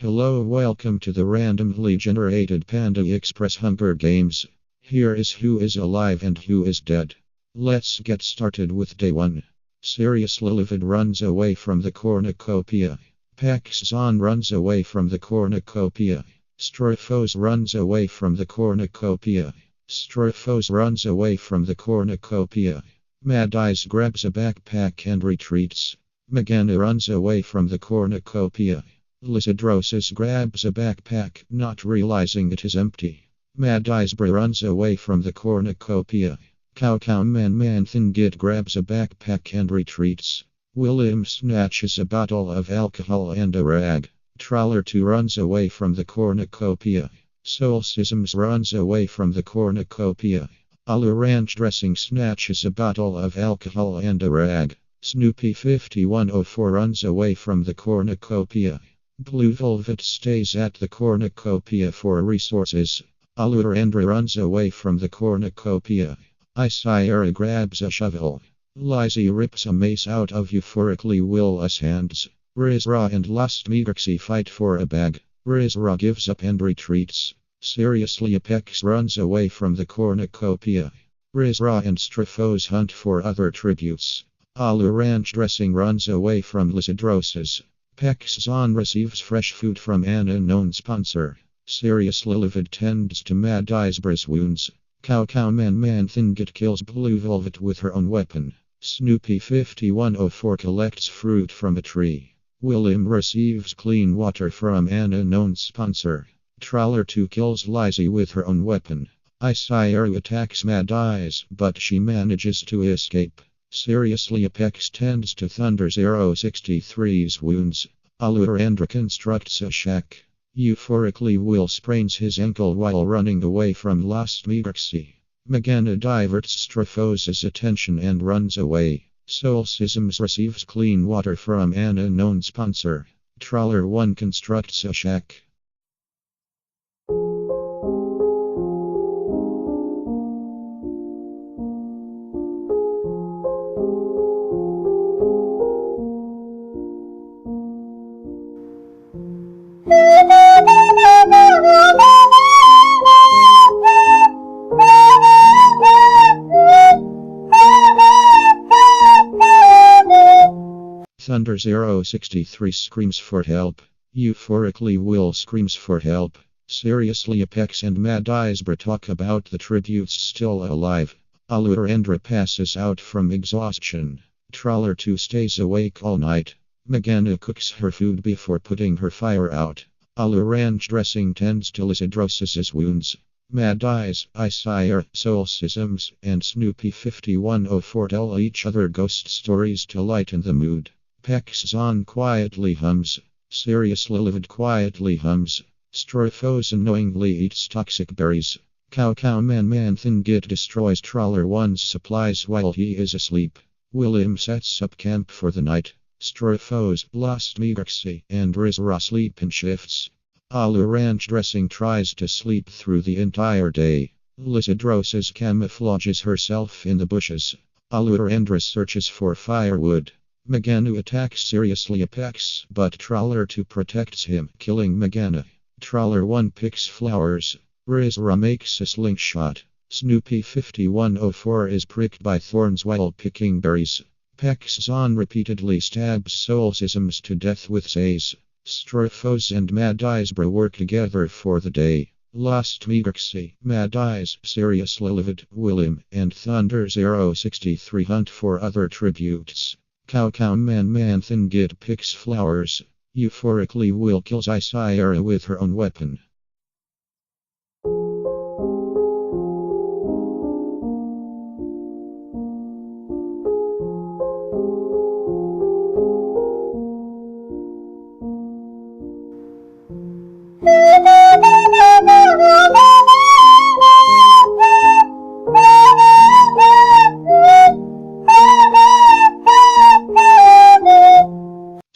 Hello, welcome to the randomly generated Panda Express Hunger Games. Here is who is alive and who is dead. Let's get started with day 1. SeriouslyLivid runs away from the cornucopia. Paxson runs away from the cornucopia. Straphos runs away from the cornucopia. Straphos runs away from the cornucopia. Madyze grabs a backpack and retreats. Meghannah runs away from the cornucopia. Licidroses grabs a backpack, not realizing it is empty. Madyzebra runs away from the cornucopia. CowCowManManThingIt grabs a backpack and retreats. William snatches a bottle of alcohol and a rag. Trawler2 runs away from the cornucopia. Solecisms runs away from the cornucopia. Aluranchdressing snatches a bottle of alcohol and a rag. Snoopy5104 runs away from the cornucopia. Bluevelvet stays at the cornucopia for resources. Alurandra runs away from the cornucopia. Icyera grabs a shovel. Lyzii rips a mace out of euphoricallywill's hands. Rezuraa and lostmygrxcie fight for a bag. Rezuraa gives up and retreats. SeriouslyApex runs away from the cornucopia. Rezuraa and Straphose hunt for other tributes. Aluranchdressing runs away from licidroses. Paxson receives fresh food from an unknown sponsor. SeriouslyLivid tends to Madyzebra's wounds. CowCowManManThingIt kills bluevelvet with her own weapon. Snoopy5104 collects fruit from a tree. William receives clean water from an unknown sponsor. Trawler2 kills Lyzii with her own weapon. Icyera attacks Madyze, but she manages to escape. SeriouslyApex tends to Thunder063's wounds. Alurandra constructs a shack. Euphoricallywill sprains his ankle while running away from lostmygrxcie. Meghannah diverts Straphos' attention and runs away. Solecisms receives clean water from an unknown sponsor. Trawler1 constructs a shack. Thunder063 screams for help. Euphoricallywill screams for help. SeriouslyApex and Madyzebra talk about the tributes still alive. Alurandra passes out from exhaustion. Trawler2 stays awake all night. Meghannah cooks her food before putting her fire out. Aluranchdressing tends to licidroses' wounds. Madyze, Icyera, Solecisms, and Snoopy5104 tell each other ghost stories to lighten the mood. Paxson quietly hums. SeriouslyLivid quietly hums. Straphos annoyingly eats toxic berries. CowCowManManThingIt destroys Trawler1's supplies while he is asleep. William sets up camp for the night. Straphos, lostmygrxcie, and Rezuraa sleep in shifts. Aluranchdressing tries to sleep through the entire day. Licidroses camouflages herself in the bushes. Alurandra searches for firewood. Meghannah attacks SeriouslyApex, but Trawler2 protects him, killing Meghannah. Trawler1 picks flowers. Rezuraa makes a slingshot. Snoopy5104 is pricked by thorns while picking berries. Paxson repeatedly stabs Solecisms to death with says. Straphos and Madyzebra work together for the day. Lostmygrxcie, Madyze, SeriouslyLivid, William, and Thunder063 hunt for other tributes. CowCowManManThingIt picks flowers. Euphoricallywill kills Icyera with her own weapon.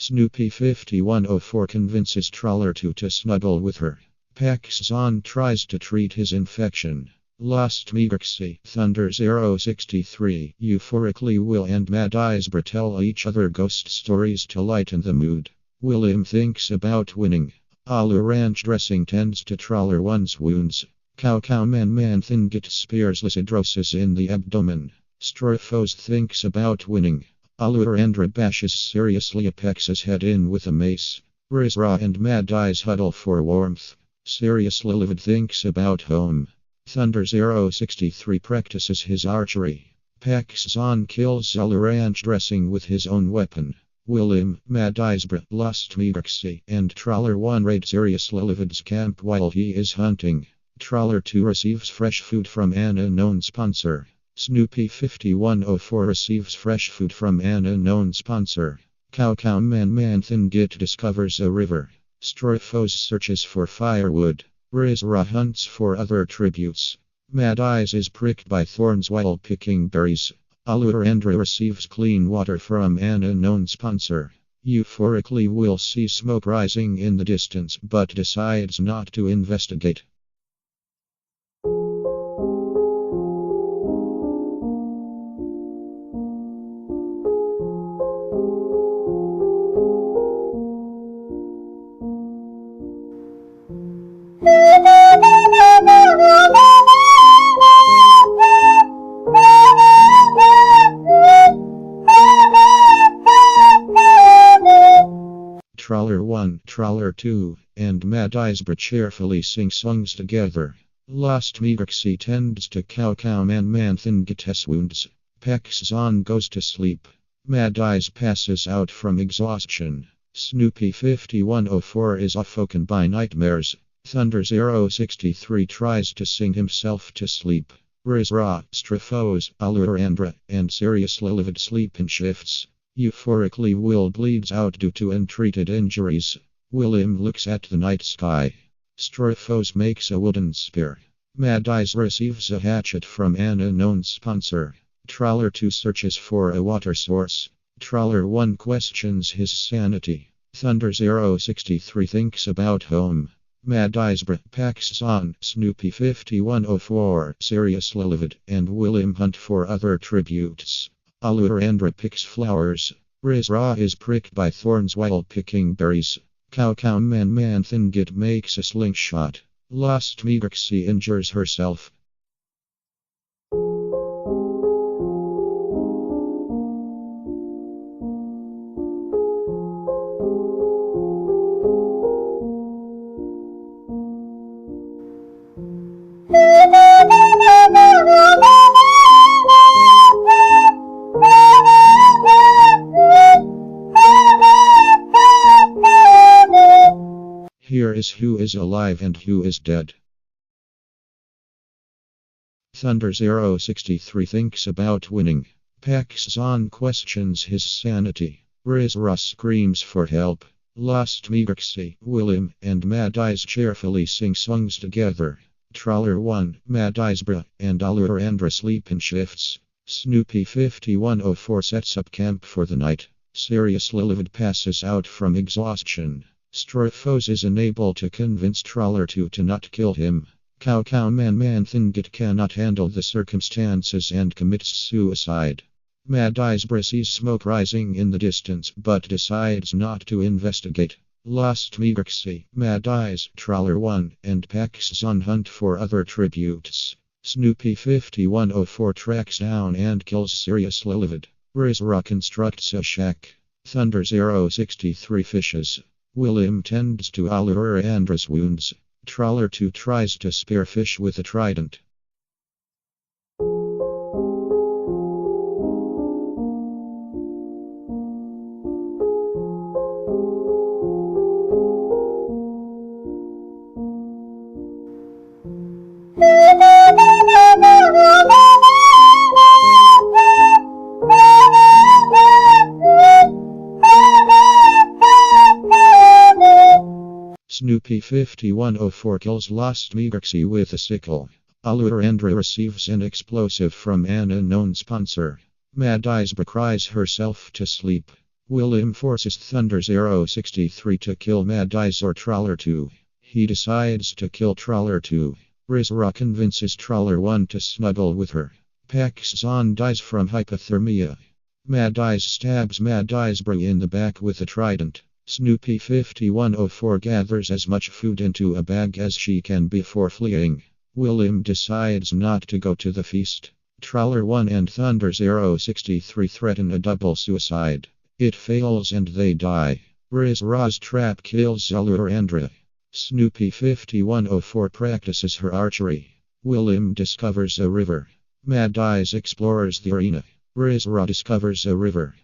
Snoopy5104 convinces Trawler2 to snuggle with her. Paxson tries to treat his infection. Lostmygrxcie, Thunder063, Euphoricallywill and Madyzebra tell each other ghost stories to lighten the mood. William thinks about winning. Aluranchdressing tends to Trawler 1's wounds. CowCowManManThingIt spears licidroses in the abdomen. Straphos thinks about winning. Alurandra bashes SeriouslyApex's head in with a mace. Rezuraa and Madyze huddle for warmth. SeriouslyLivid thinks about home. Thunder063 practices his archery. Paxson kills Aluranchdressing with his own weapon. William, Madyzebra, lostmygrxcie, and Trawler 1 raid SeriouslyLivid's camp while he is hunting. Trawler 2 receives fresh food from an unknown sponsor. Snoopy 5104 receives fresh food from an unknown sponsor. CowCowManManThingIt discovers a river. Straphos searches for firewood. Rezuraa hunts for other tributes. Madyze is pricked by thorns while picking berries. Alurandra receives clean water from an unknown sponsor. Euphoricallywill see smoke rising in the distance but decides not to investigate. Trawler 1, Trawler 2, and Madyzebra cheerfully sing songs together. Lostmygrxcie tends to CowCowManManThingIt's wounds. Paxson goes to sleep. Madyze passes out from exhaustion. Snoopy 5104 is awoken by nightmares. Thunder063 tries to sing himself to sleep. Rezuraa, Straphos, Alurandra, and SeriouslyLivid sleep in shifts. Euphoricallywill bleeds out due to untreated injuries. William looks at the night sky. Straphos makes a wooden spear. Madyze receives a hatchet from an unknown sponsor. Trawler 2 searches for a water source. Trawler 1 questions his sanity. Thunder063 thinks about home. Madyzebra, Paxson, Snoopy 5104, SeriouslyLivid, and William hunt for other tributes. Alurandra picks flowers. Rezuraa is pricked by thorns while picking berries. CowCowManManThingIt makes a slingshot. Lostmygrxcie injures herself. Here is who is alive and who is dead. Thunder063 thinks about winning. Paxson questions his sanity. Rezuraa screams for help. Lostmygrxcie, William, and Madyze cheerfully sing songs together. Trawler 1, Madyzebra, and Alurandra sleep in shifts. Snoopy 5104 sets up camp for the night. SeriouslyLivid passes out from exhaustion. Straphos is unable to convince Trawler 2 to not kill him. CowCowManManThingIt cannot handle the circumstances and commits suicide. Madyzebra sees smoke rising in the distance but decides not to investigate. Lostmygrxcie, Madyze, Trawler 1, and Paxson hunt for other tributes. Snoopy 5104 tracks down and kills SeriouslyLivid. Rezuraa constructs a shack. Thunder063 fishes. William tends to Alurandra's wounds. Trawler 2 tries to spear fish with a trident. Snoopy 5104 kills Lostmygrxcie with a sickle. Alurandra receives an explosive from an unknown sponsor. Madyzebra cries herself to sleep. William forces Thunder063 to kill Madyze or Trawler 2. He decides to kill Trawler 2. Rezuraa convinces Trawler 1 to snuggle with her. Paxson dies from hypothermia. Madyze stabs Madyzebra in the back with a trident. Snoopy 5104 gathers as much food into a bag as she can before fleeing. William decides not to go to the feast. Trawler 1 and Thunder 063 threaten a double suicide. It fails and they die. Rezuraa's trap kills Alurandra. Snoopy 5104 practices her archery. William discovers a river. Madyze explores the arena. Rezuraa discovers a river.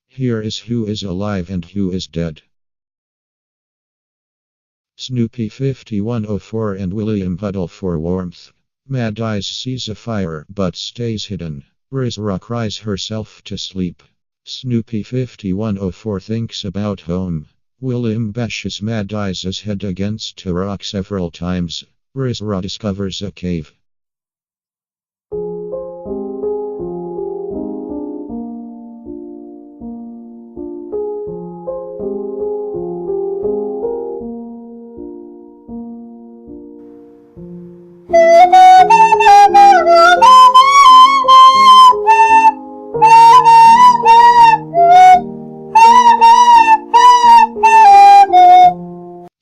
Here is who is alive and who is dead. Snoopy 5104 and William huddle for warmth. Madyze sees a fire but stays hidden. Rezuraa cries herself to sleep. Snoopy 5104 thinks about home. William bashes Madyze's head against a rock several times. Rezuraa discovers a cave.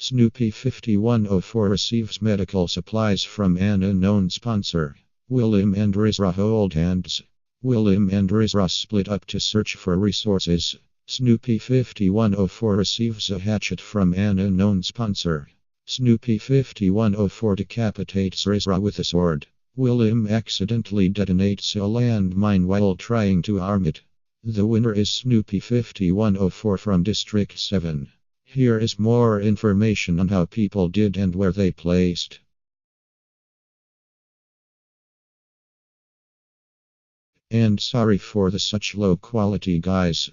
Snoopy 5104 receives medical supplies from an unknown sponsor. William and Rezuraa hold hands. William and Rezuraa split up to search for resources. Snoopy 5104 receives a hatchet from an unknown sponsor. Snoopy 5104 decapitates Rezuraa with a sword. William accidentally detonates a landmine while trying to arm it. The winner is Snoopy 5104 from District 7. Here is more information on how people did and where they placed. And sorry for the such low quality, guys.